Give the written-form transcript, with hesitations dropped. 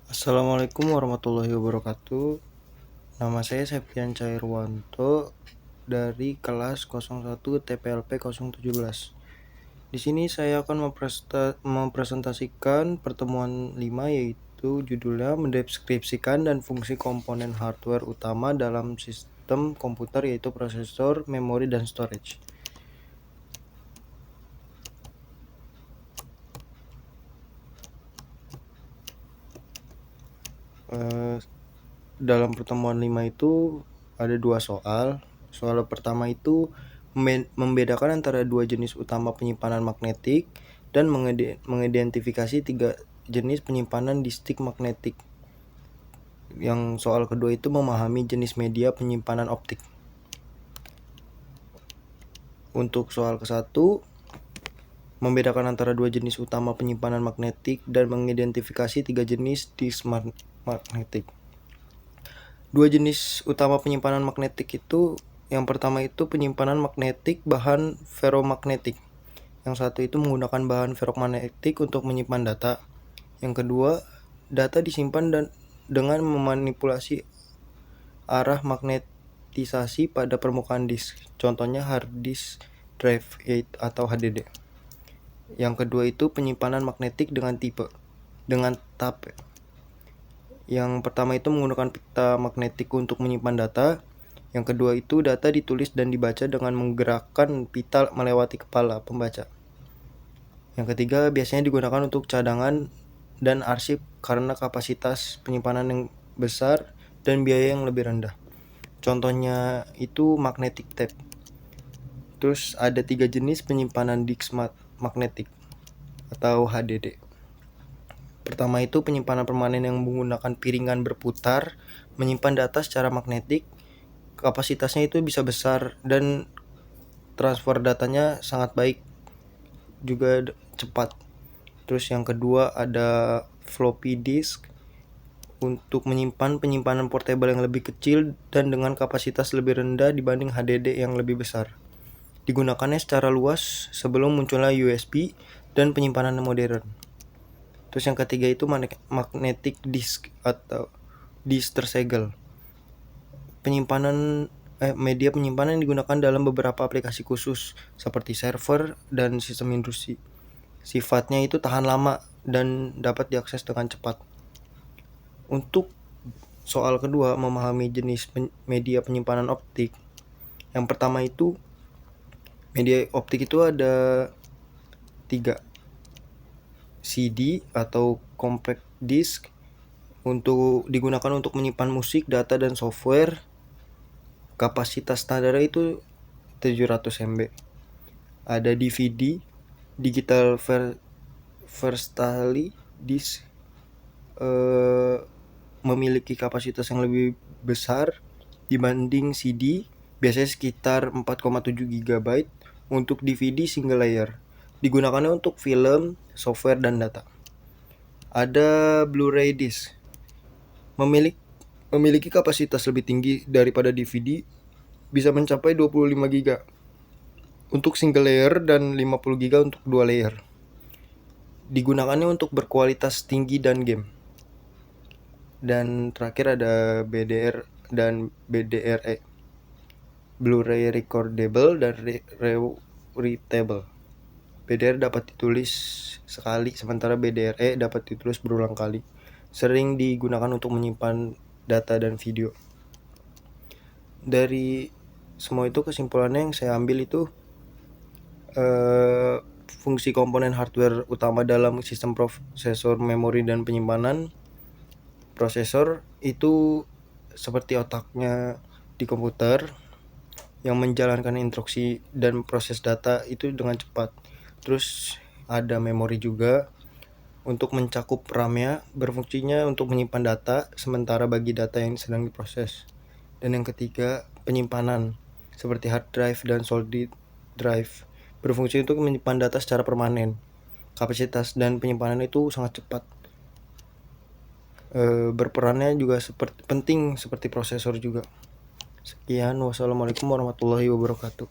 Assalamualaikum warahmatullahi wabarakatuh. Nama saya Septian Cairwanto dari kelas 01 TPLP 017. Di sini saya akan mempresentasikan pertemuan 5, yaitu judulnya mendeskripsikan dan fungsi komponen hardware utama dalam sistem komputer, yaitu prosesor, memori, dan storage. Dalam pertemuan 5 itu ada 2 soal. Soal pertama itu membedakan antara 2 jenis utama penyimpanan magnetik dan mengidentifikasi 3 jenis penyimpanan di stik magnetik. Yang soal kedua itu memahami jenis media penyimpanan optik. Untuk soal ke-1, membedakan antara 2 jenis utama penyimpanan magnetik dan mengidentifikasi 3 jenis disk magnetik. 2 jenis utama penyimpanan magnetik itu, yang pertama itu penyimpanan magnetik bahan ferromagnetik. Yang satu itu menggunakan bahan ferromagnetik untuk menyimpan data. Yang kedua, data disimpan dengan memanipulasi arah magnetisasi pada permukaan disk. Contohnya hard disk drive atau HDD. Yang kedua itu penyimpanan magnetik dengan tape. Yang pertama itu menggunakan pita magnetik untuk menyimpan data. Yang kedua itu data ditulis dan dibaca dengan menggerakkan pita melewati kepala pembaca. Yang ketiga biasanya digunakan untuk cadangan dan arsip karena kapasitas penyimpanan yang besar dan biaya yang lebih rendah. Contohnya itu magnetic tape. Terus ada 3 jenis penyimpanan disk magnetik atau HDD. Pertama itu penyimpanan permanen yang menggunakan piringan berputar, menyimpan data secara magnetik. Kapasitasnya itu bisa besar dan transfer datanya sangat baik, juga cepat. Terus yang kedua ada floppy disk untuk menyimpan penyimpanan portable yang lebih kecil dan dengan kapasitas lebih rendah dibanding HDD yang lebih besar. Digunakannya secara luas sebelum munculnya USB dan penyimpanan modern. Terus yang ketiga itu magnetic disk atau disk tersegel. Media penyimpanan yang digunakan dalam beberapa aplikasi khusus seperti server dan sistem industri. Sifatnya itu tahan lama dan dapat diakses dengan cepat. Untuk soal kedua, memahami jenis media penyimpanan optik. Yang pertama itu media optik itu ada 3. CD atau compact disk digunakan untuk menyimpan musik, data, dan software. Kapasitas standarnya itu 700 MB. Ada DVD, digital versatile disk, memiliki kapasitas yang lebih besar dibanding CD, biasanya sekitar 4,7 GB. Untuk DVD single layer, digunakannya untuk film, software, dan data. Ada Blu-ray disc, memiliki kapasitas lebih tinggi daripada DVD, bisa mencapai 25 GB untuk single layer dan 50 GB untuk dua layer. Digunakannya untuk berkualitas tinggi dan game. Dan terakhir ada BDR dan BDRE, Blu-ray recordable dan readable. BDR dapat ditulis sekali, sementara BDRE dapat ditulis berulang kali. Sering digunakan untuk menyimpan data dan video. Dari semua itu, kesimpulannya yang saya ambil itu fungsi komponen hardware utama dalam sistem prosesor, memori, dan penyimpanan. Prosesor itu seperti otaknya di komputer yang menjalankan instruksi dan proses data itu dengan cepat. Terus ada memori juga untuk mencakup RAM-nya, berfungsinya untuk menyimpan data sementara bagi data yang sedang diproses. Dan yang ketiga, penyimpanan seperti hard drive dan solid drive, berfungsi untuk menyimpan data secara permanen. Kapasitas dan penyimpanan itu sangat cepat. Berperannya juga penting seperti prosesor juga. Sekian, wassalamualaikum warahmatullahi wabarakatuh.